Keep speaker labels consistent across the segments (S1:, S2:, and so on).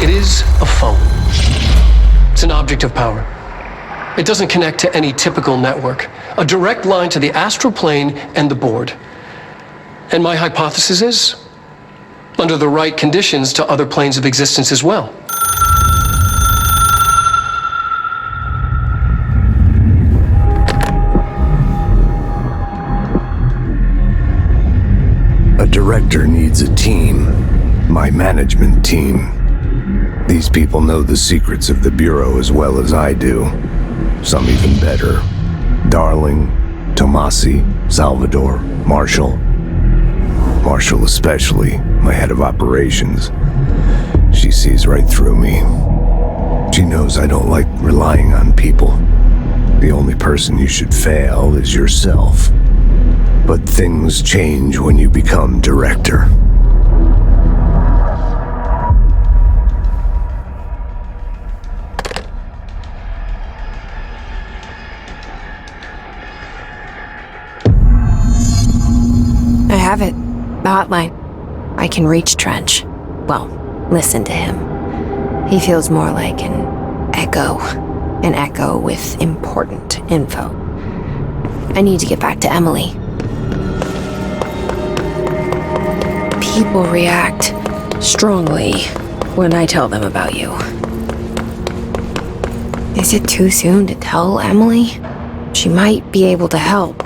S1: It is a phone. It's an object of power. It doesn't connect to any typical network. A direct line to the astral plane and the board. And my hypothesis is, under the right conditions, to other planes of existence as well.
S2: A director needs a team. My management team. These people know the secrets of the Bureau as well as I do. Some even better. Darling, Tomasi, Salvador, Marshall. Marshall especially, my head of operations. She sees right through me. She knows I don't like relying on people. The only person you should fail is yourself. But things change when you become director.
S3: I have it. The hotline. I can reach Trench. Well, listen to him. He feels more like an echo. An echo with important info. I need to get back to Emily. People react strongly when I tell them about you. Is it too soon to tell Emily? She might be able to help.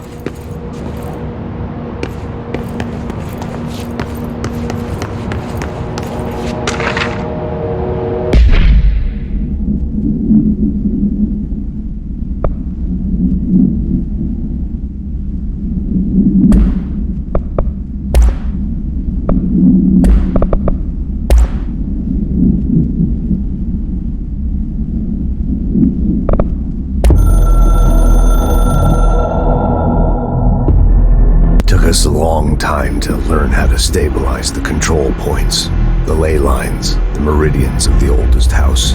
S2: Us a long time to learn how to stabilize the control points, the ley lines, the meridians of the oldest house.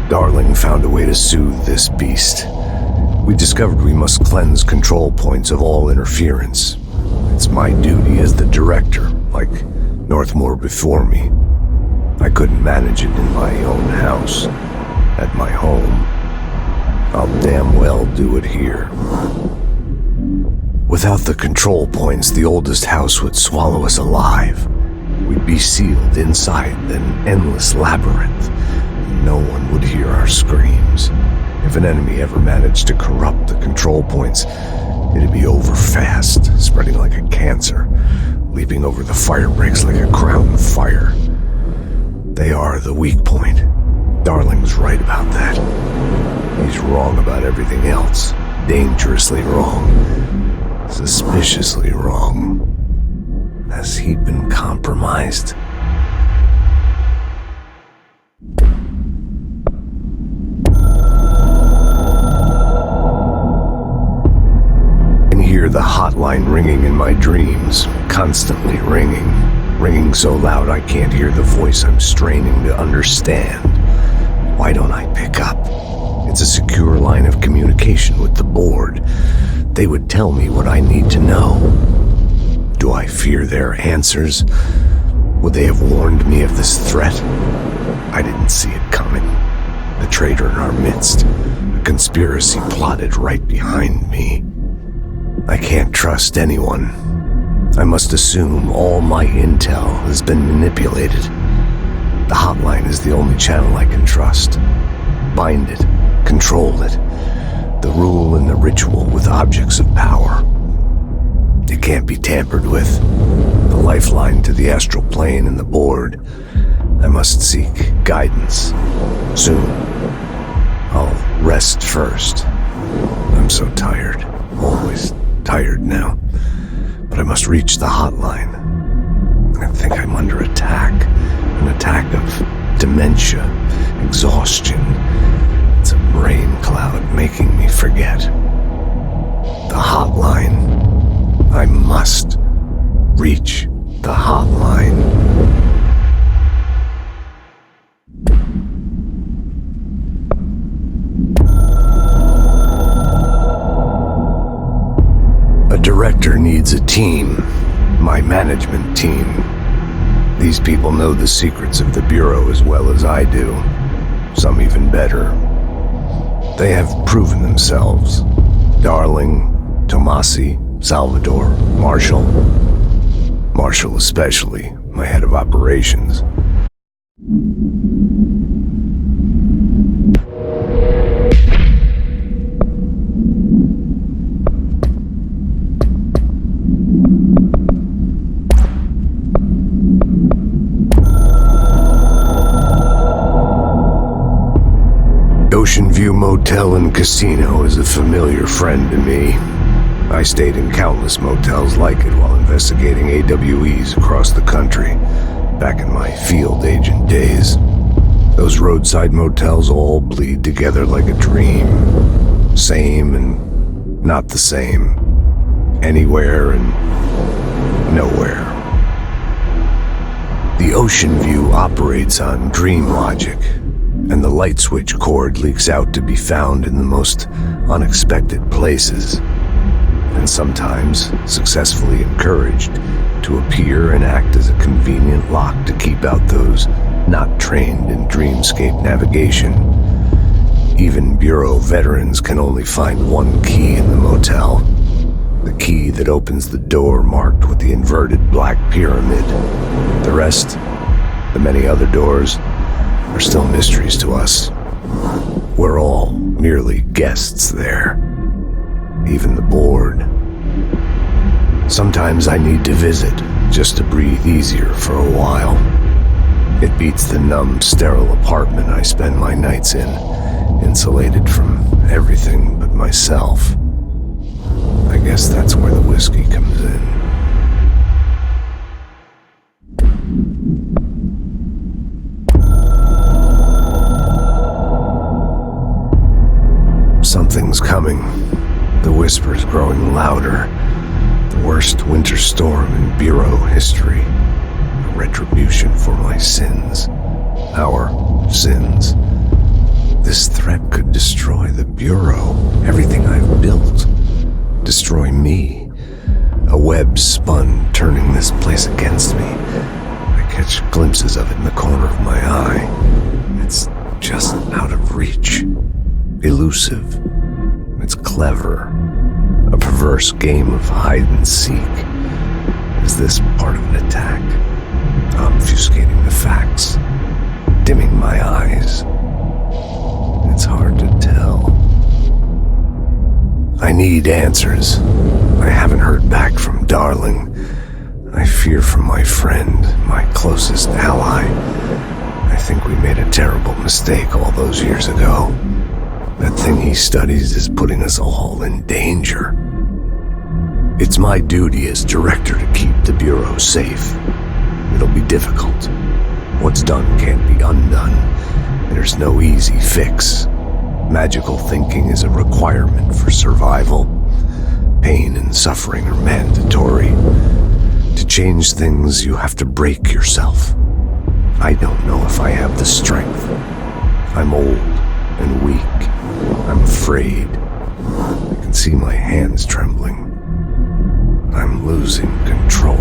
S2: Darling found a way to soothe this beast. We discovered we must cleanse control points of all interference. It's my duty as the director, like Northmore before me. I couldn't manage it in my own house, at my home. I'll damn well do it here. Without the control points, the oldest house would swallow us alive. We'd be sealed inside an endless labyrinth. No one would hear our screams. If an enemy ever managed to corrupt the control points, it'd be over fast, spreading like a cancer, leaping over the fire breaks like a crown fire. They are the weak point. Darling's right about that. He's wrong about everything else. Dangerously wrong. Suspiciously wrong. Has he been compromised? I can hear the hotline ringing in my dreams, constantly ringing. Ringing so loud I can't hear the voice I'm straining to understand. Why don't I pick up? It's a secure line of communication with the board. They would tell me what I need to know. Do I fear their answers? Would they have warned me of this threat? I didn't see it coming. A traitor in our midst. A conspiracy plotted right behind me. I can't trust anyone. I must assume all my intel has been manipulated. The hotline is the only channel I can trust. Bind it. Control it. The rule and the ritual with objects of power. It can't be tampered with. The lifeline to the astral plane and the board. I must seek guidance. Soon. I'll rest first. I'm so tired. Always tired now. But I must reach the hotline. I think I'm under attack. An attack of dementia, exhaustion. It's a brain cloud making me forget. The hotline. I must reach the hotline. director needs a team, my management team. These people know the secrets of the Bureau as well as I do, some even better. They have proven themselves. Darling, Tomasi, Salvador, Marshall. Marshall especially, my head of operations. Ocean View Motel and Casino is a familiar friend to me. I stayed in countless motels like it while investigating AWEs across the country, back in my field agent days. Those roadside motels all bleed together like a dream. Same and not the same. Anywhere and nowhere. The Ocean View operates on dream logic, and the light switch cord leaks out to be found in the most unexpected places, and sometimes successfully encouraged to appear and act as a convenient lock to keep out those not trained in dreamscape navigation. Even Bureau veterans can only find one key in the motel, the key that opens the door marked with the inverted black pyramid. The rest, the many other doors, are still mysteries to us. We're all merely guests there. Even the board. Sometimes I need to visit just to breathe easier for a while. It beats the numb, sterile apartment I spend my nights in, insulated from everything but myself. I guess that's where the whiskey comes in. Something's coming. The whispers growing louder. The worst winter storm in Bureau history. A retribution for my sins. Our sins. This threat could destroy the Bureau. Everything I've built. Destroy me. A web spun, turning this place against me. I catch glimpses of it in the corner of my eye. It's just out of reach. Elusive. It's clever. A perverse game of hide and seek. Is this part of an attack? Obfuscating the facts. Dimming my eyes. It's hard to tell. I need answers. I haven't heard back from Darling. I fear for my friend, my closest ally. I think we made a terrible mistake all those years ago. That thing he studies is putting us all in danger. It's my duty as director to keep the Bureau safe. It'll be difficult. What's done can't be undone. There's no easy fix. Magical thinking is a requirement for survival. Pain and suffering are mandatory. To change things, you have to break yourself. I don't know if I have the strength. I'm old and weak. I'm afraid. I can see my hands trembling. I'm losing control.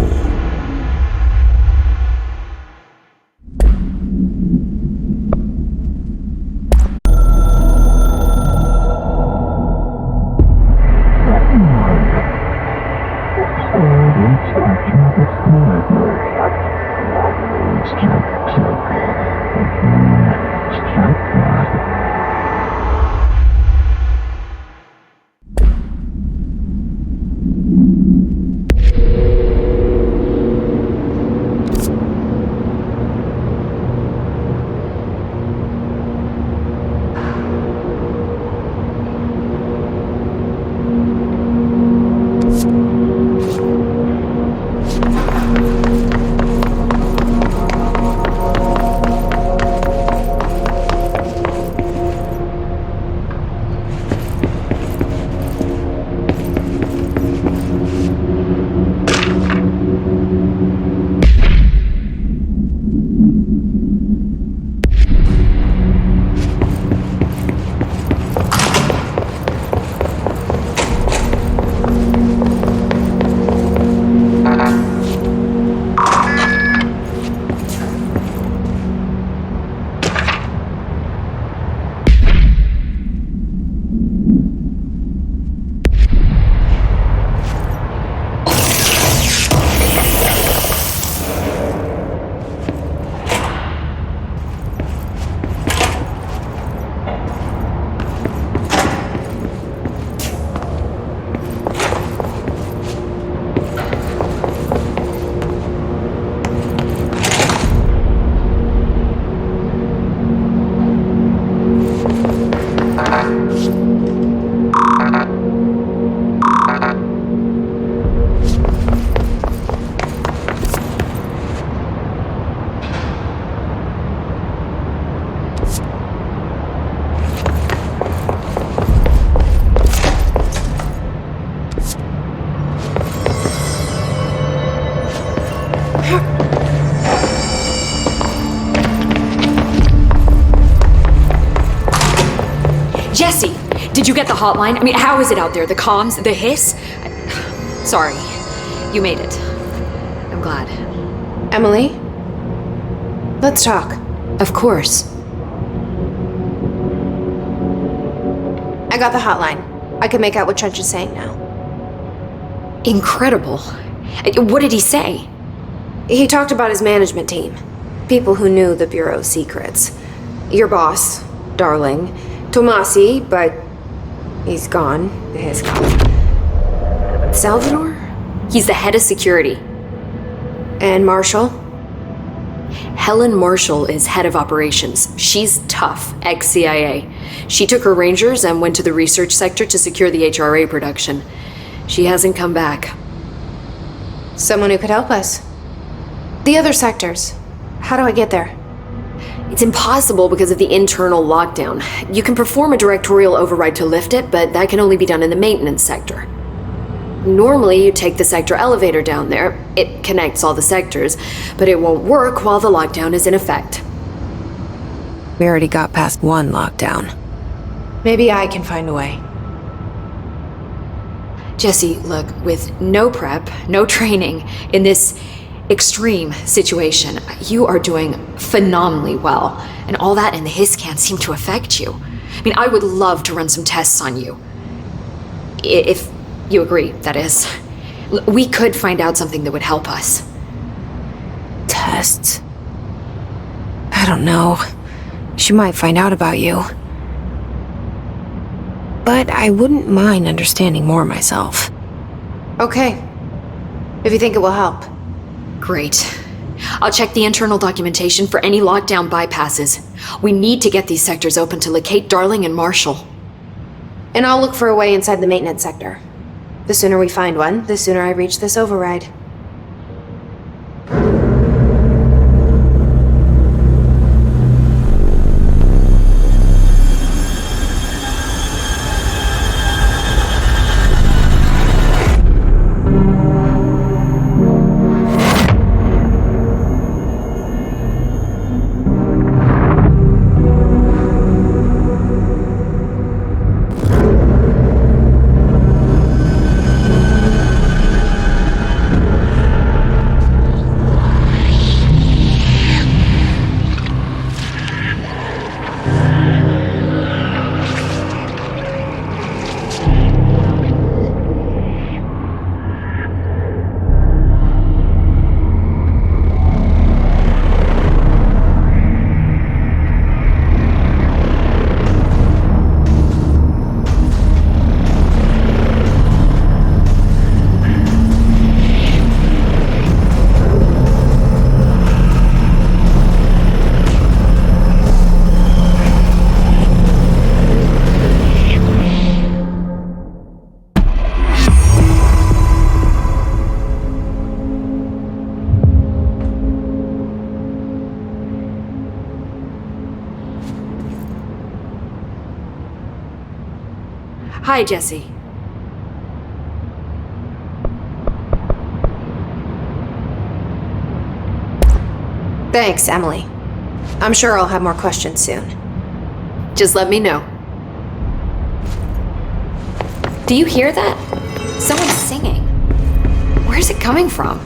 S4: Jesse, did you get the hotline? I mean, how is it out there? The comms, the hiss? Sorry, you made it. I'm glad.
S3: Emily? Let's talk.
S4: Of course.
S3: I got the hotline. I can make out what Trench is saying now.
S4: Incredible. What did he say?
S3: He talked about his management team. People who knew the Bureau's secrets. Your boss, Darling. Tomasi, but he's gone. His gone. Salvador?
S4: He's the head of security.
S3: And Marshall?
S4: Helen Marshall is head of operations. She's tough, ex-CIA. She took her Rangers and went to the research sector to secure the HRA production. She hasn't come back.
S3: Someone who could help us. The other sectors. How do I get there?
S4: It's impossible because of the internal lockdown. You can perform a directorial override to lift it, but that can only be done in the maintenance sector. Normally, you take the sector elevator down there. It connects all the sectors, but it won't work while the lockdown is in effect.
S3: We already got past one lockdown. Maybe I can find a way.
S4: Jesse, look, with no prep, no training, in this extreme situation, you are doing phenomenally well. And all that and the hiss can't seem to affect you. I mean, I would love to run some tests on you. If you agree, that is. We could find out something that would help us.
S3: Tests? I don't know. She might find out about you. But I wouldn't mind understanding more myself. Okay. If you think it will help.
S4: Great. I'll check the internal documentation for any lockdown bypasses. We need to get these sectors open to locate Darling and Marshall.
S3: And I'll look for a way inside the maintenance sector. The sooner we find one, the sooner I reach this override.
S4: Hi, Jesse.
S3: Thanks, Emily. I'm sure I'll have more questions soon.
S4: Just let me know. Do you hear that? Someone's singing. Where's it coming from?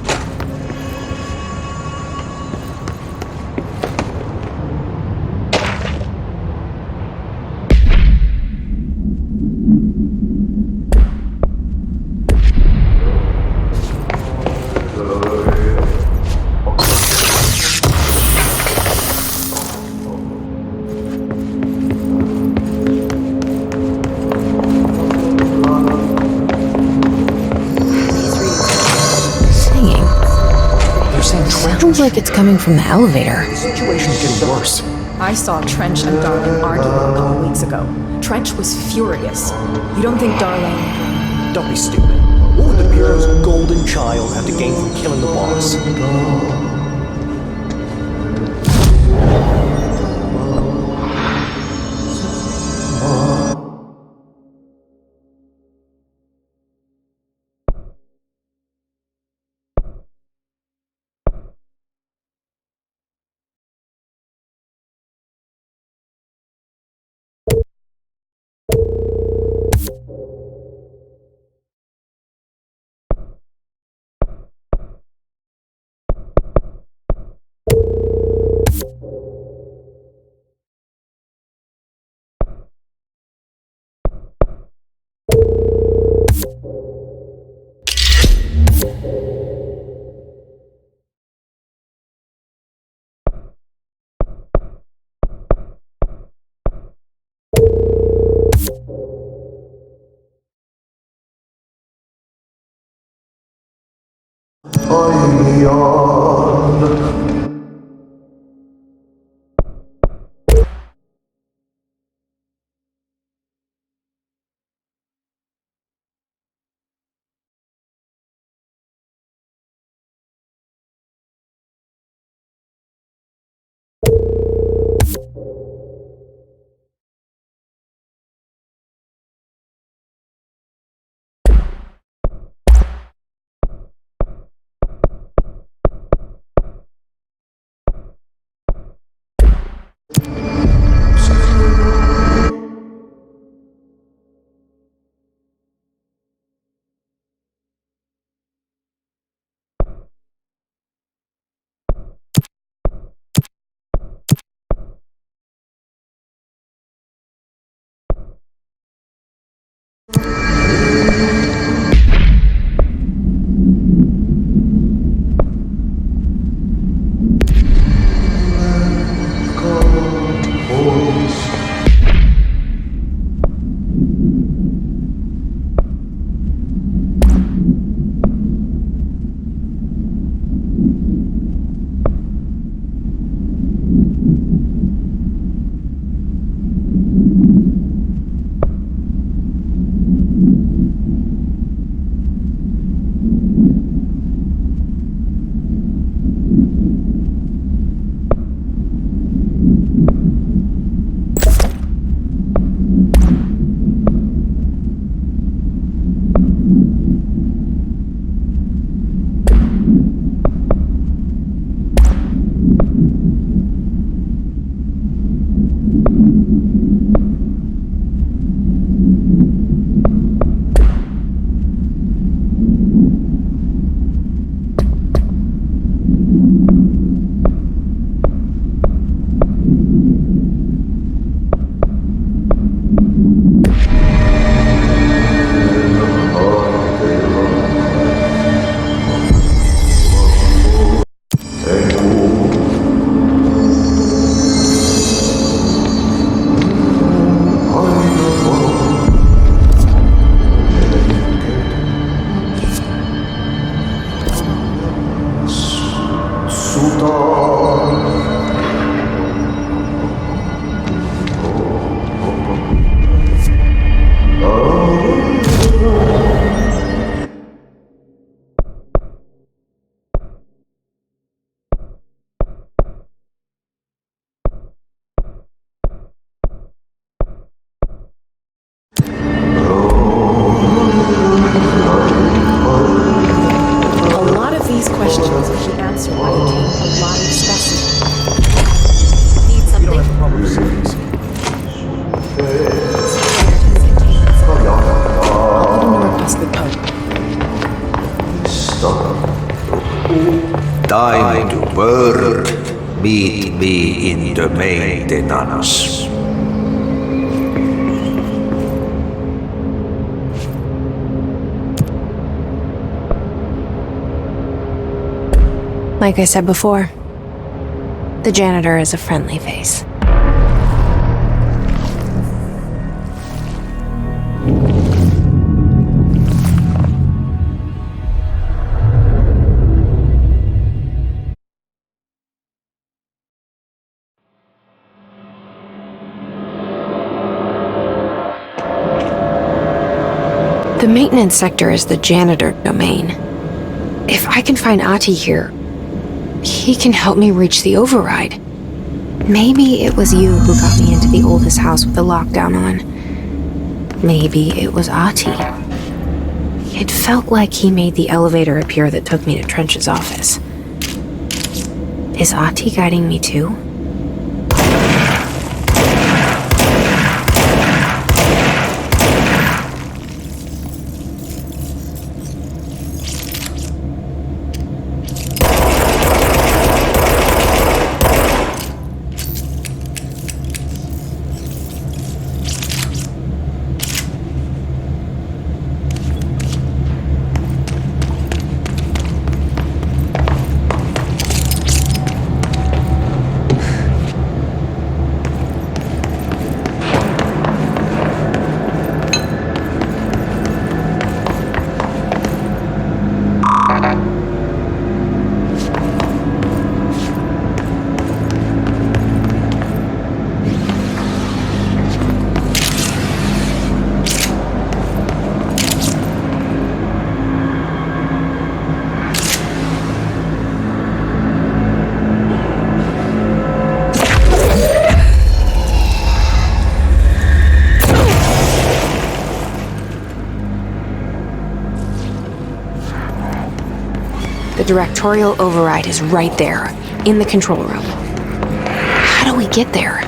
S3: Sounds like it's coming from the elevator.
S5: The situation's getting worse.
S6: I saw Trench and Darling arguing a couple weeks ago. Trench was furious. You don't think Darling...
S5: Don't be stupid. What would the Bureau's golden child have to gain from killing the boss?
S7: Time to work. Meet me in the maintenance.
S3: Like I said before, the janitor is a friendly face. The maintenance sector is the janitor domain. If I can find Ahti here, he can help me reach the override. Maybe it was you who got me into the oldest house with the lockdown on. Maybe it was Ahti. It felt like he made the elevator appear that took me to Trench's office. Is Ahti guiding me too? The directorial override is right there, in the control room. How do we get there?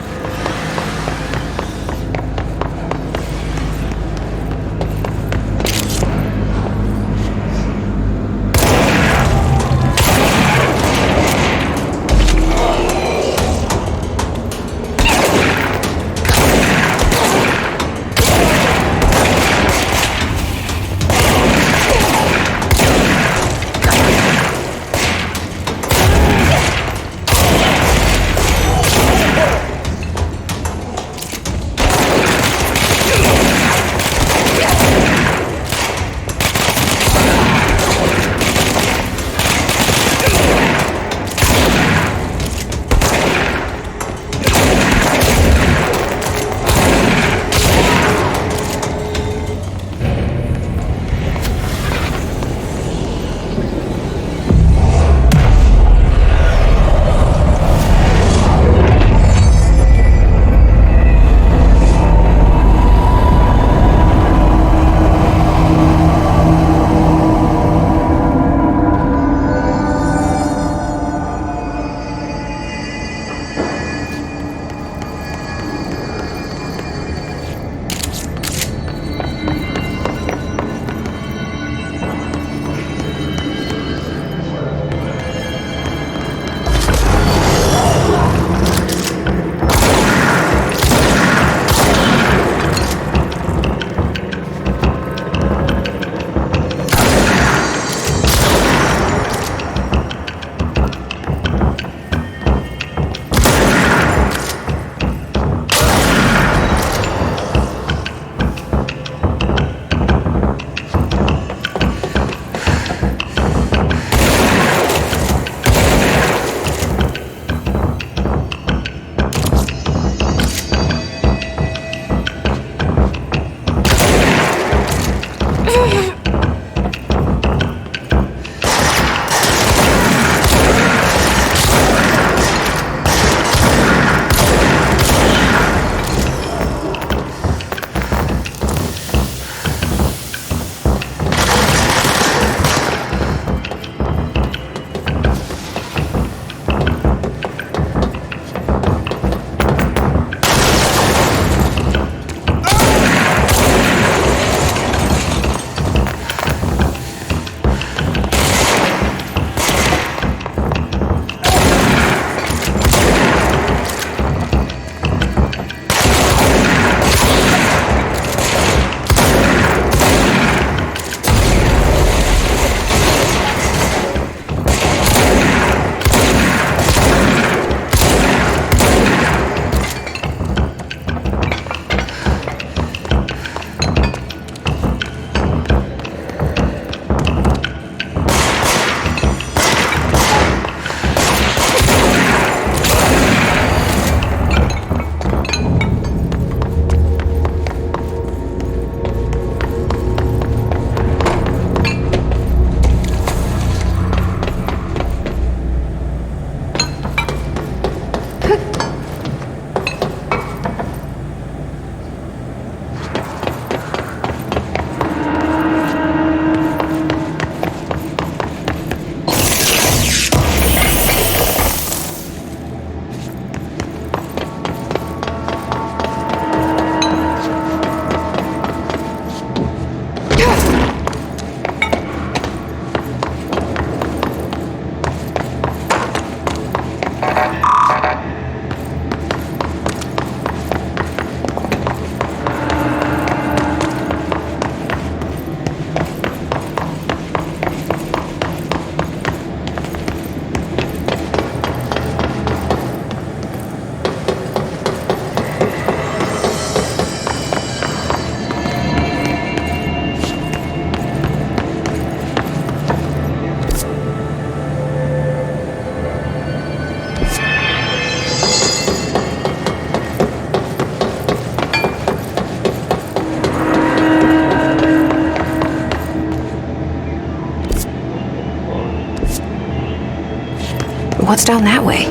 S3: What's down that way?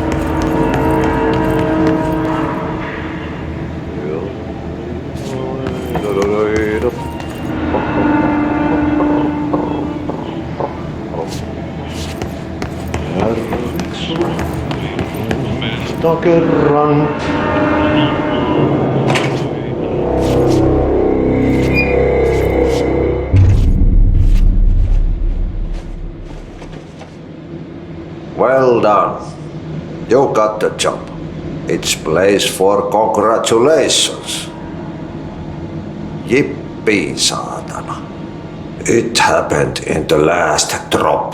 S8: muutama kerran.
S7: Well done. You got the job. It's place for congratulations. Yippee, saatana. It happened in the last drop.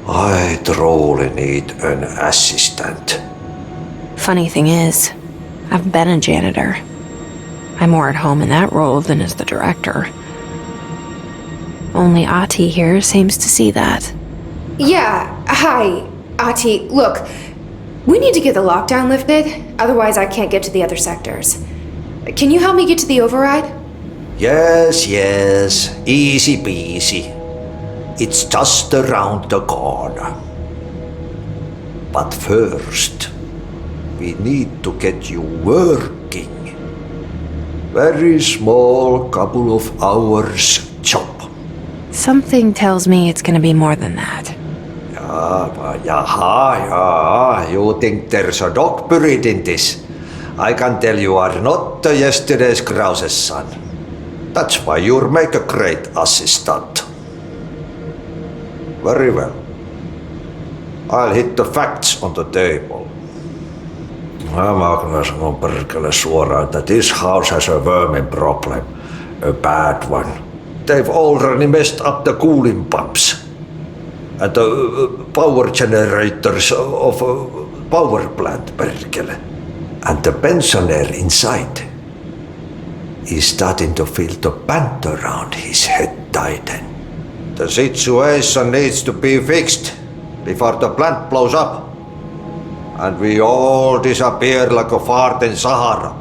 S7: I truly need an assistant.
S3: Funny thing is, I've been a janitor. I'm more at home in that role than as the director. Only Ati here seems to see that.
S9: Yeah, hi, Ati. Look, we need to get the lockdown lifted, otherwise I can't get to the other sectors. Can you help me get to the override?
S7: Yes, easy peasy. It's just around the corner. But first, we need to get you working. Very small, couple of hours job.
S3: Something tells me it's gonna be more than that.
S7: You think there's a dog buried in this? I can tell you are not yesterday's Krause's son. That's why you'll make a great assistant. Very well. I'll hit the facts on the table. Mä kyllä sanon perkele suoraan, että this house has a vermin problem. A bad one. They've already messed up the cooling pumps. And the power generators of a power plant, perkele. And the pensioner inside is starting to feel the band around his head tighten. The situation needs to be fixed before the plant blows up. And we all disappear like a fart in Sahara.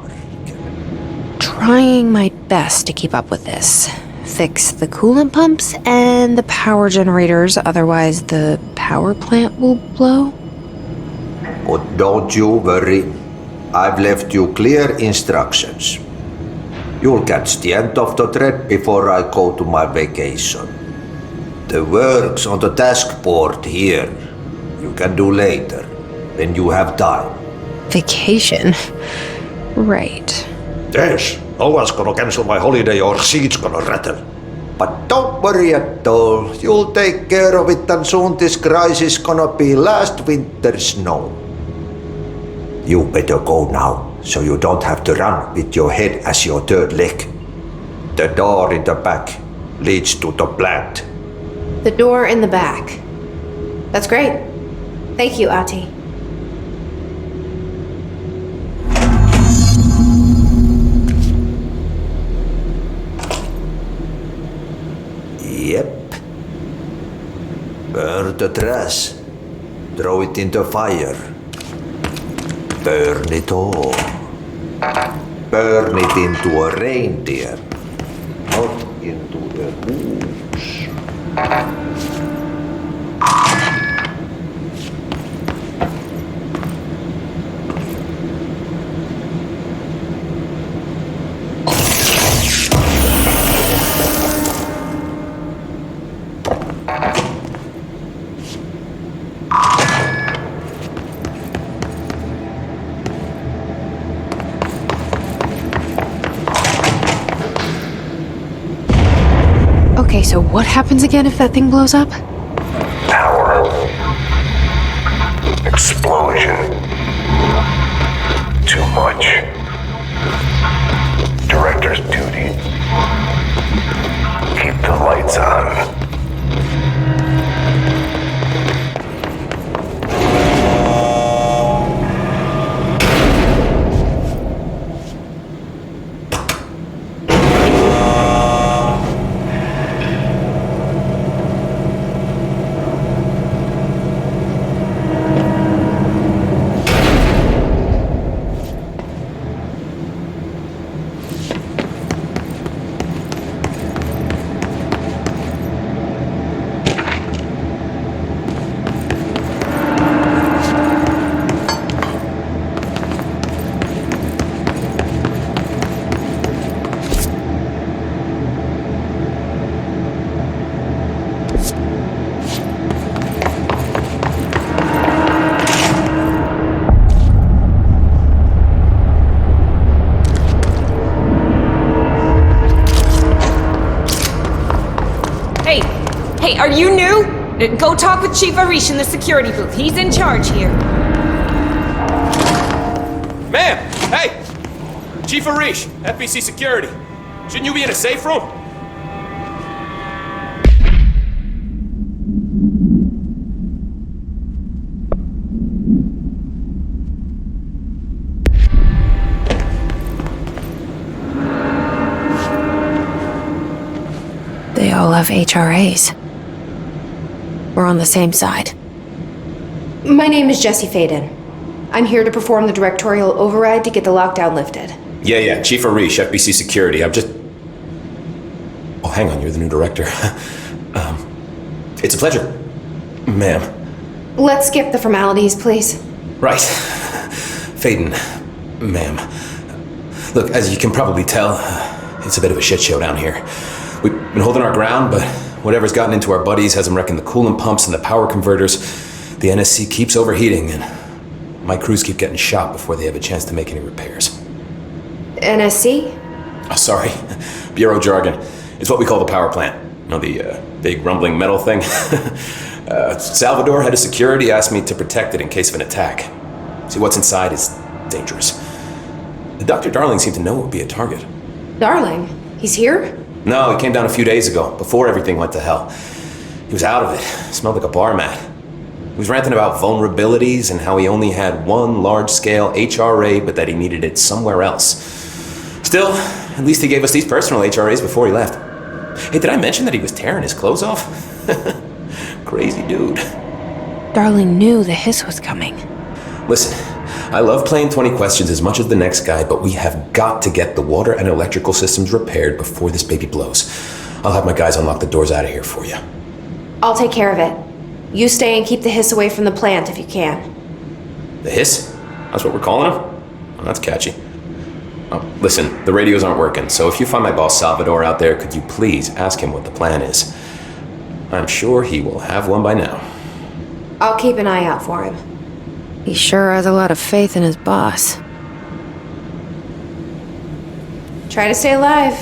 S3: Trying my best to keep up with this. Fix the coolant pumps and the power generators, otherwise the power plant will blow.
S7: But don't you worry. I've left you clear instructions. You'll catch the end of the thread before I go to my vacation. The work's on the task board here. You can do later, when you have time.
S3: Vacation? Right.
S7: Yes, no one's gonna cancel my holiday or seat's gonna rattle. But don't worry at all. You'll take care of it and soon this crisis gonna be last winter's snow. You better go now, so you don't have to run with your head as your third leg. The door in the back leads to the plant.
S9: The door in the back. That's great. Thank you, Ati.
S7: Yep. Burn the trash. Throw it in the fire. Burn it all. Burn it into a reindeer, not into the moose.
S3: Okay, so what happens again if that thing blows up?
S2: Power. Explosion. Too much. Director's duty. Keep the lights on.
S8: Hey, are you new? Go talk with Chief Arish in the security booth. He's in charge here.
S10: Ma'am! Hey! Chief Arish, FBC Security. Shouldn't you be in a safe room?
S3: They all have HRAs. We're on the same side.
S9: My name is Jesse Faden. I'm here to perform the directorial override to get the lockdown lifted.
S10: Yeah, Chief Arish, FBC Security. I'm just... Oh, hang on, you're the new director. It's a pleasure, ma'am.
S9: Let's skip the formalities, please.
S10: Right. Faden, ma'am. Look, as you can probably tell, it's a bit of a shit show down here. We've been holding our ground, but whatever's gotten into our buddies has them wrecking the coolant pumps and the power converters. The NSC keeps overheating, and my crews keep getting shot before they have a chance to make any repairs.
S9: NSC?
S10: Oh, sorry. Bureau jargon. It's what we call the power plant. You know, the big rumbling metal thing? Salvador, head of security, asked me to protect it in case of an attack. See, what's inside is dangerous. Dr. Darling seemed to know it would be a target.
S9: Darling? He's here?
S10: No, he came down a few days ago, before everything went to hell. He was out of it. Smelled like a bar mat. He was ranting about vulnerabilities and how he only had one large-scale HRA, but that he needed it somewhere else. Still, at least he gave us these personal HRAs before he left. Hey, did I mention that he was tearing his clothes off? Crazy dude.
S3: Darling knew the hiss was coming.
S10: Listen, I love playing 20 questions as much as the next guy, but we have got to get the water and electrical systems repaired before this baby blows. I'll have my guys unlock the doors out of here for you.
S9: I'll take care of it. You stay and keep the hiss away from the plant if you can.
S10: The hiss? That's what we're calling him? Well, that's catchy. Oh, listen, the radios aren't working, so if you find my boss Salvador out there, could you please ask him what the plan is? I'm sure he will have one by now.
S9: I'll keep an eye out for him.
S3: He sure has a lot of faith in his boss.
S9: Try to stay alive.